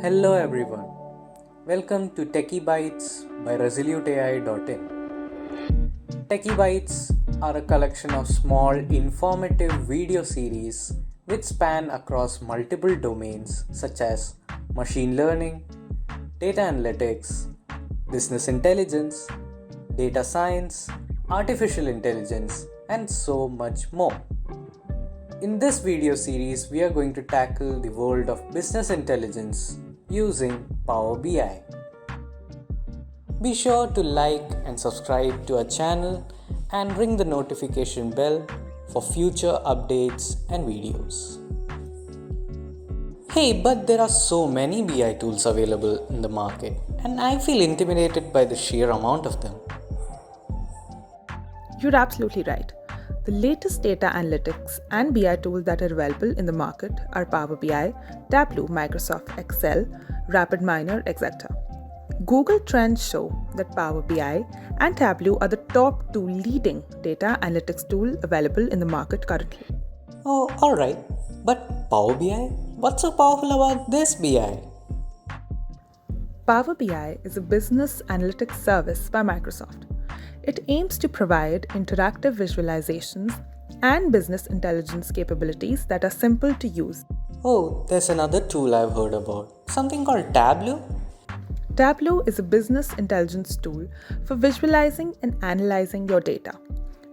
Hello everyone. Welcome to Techie Bytes by ResoluteAI.in. Techie Bytes are a collection of small informative video series which span across multiple domains such as machine learning, data analytics, business intelligence, data science, artificial intelligence, and so much more. In this video series, we are going to tackle the world of business intelligence using Power BI. Be sure to like and subscribe to our channel and ring the notification bell for future updates and videos. Hey, but there are so many BI tools available in the market, and I feel intimidated by the sheer amount of them. You're absolutely right. The latest data analytics and BI tools that are available in the market are Power BI, Tableau, Microsoft Excel, RapidMiner, etc. Google Trends show that Power BI and Tableau are the top two leading data analytics tools available in the market currently. Oh, alright. But Power BI? What's so powerful about this BI? Power BI is a business analytics service by Microsoft. It aims to provide interactive visualizations and business intelligence capabilities that are simple to use. Oh, there's another tool I've heard about. Something called Tableau? Tableau is a business intelligence tool for visualizing and analyzing your data.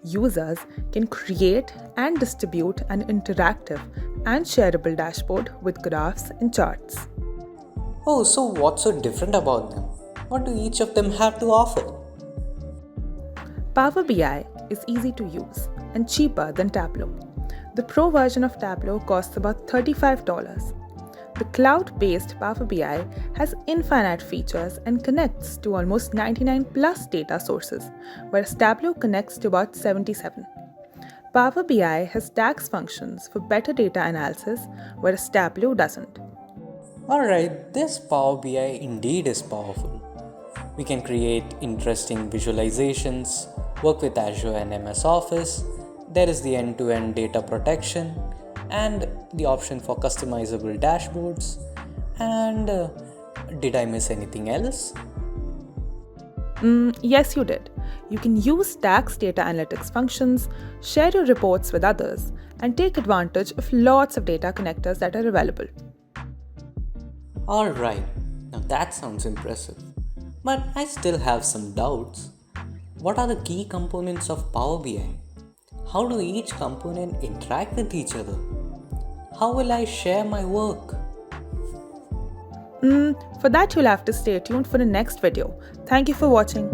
Users can create and distribute an interactive and shareable dashboard with graphs and charts. Oh, so what's so different about them? What do each of them have to offer? Power BI is easy to use and cheaper than Tableau. The Pro version of Tableau costs about $35. The cloud-based Power BI has infinite features and connects to almost 99 plus data sources, whereas Tableau connects to about 77. Power BI has DAX functions for better data analysis, whereas Tableau doesn't. Alright, this Power BI indeed is powerful. We can create interesting visualizations, work with Azure and MS Office. There is the end-to-end data protection and the option for customizable dashboards. And did I miss anything else? Yes, you did. You can use DAX data analytics functions, share your reports with others, and take advantage of lots of data connectors that are available. Alright, now that sounds impressive. But I still have some doubts. What are the key components of Power BI? How do each component interact with each other? How will I share my work? For that, you'll have to stay tuned for the next video. Thank you for watching.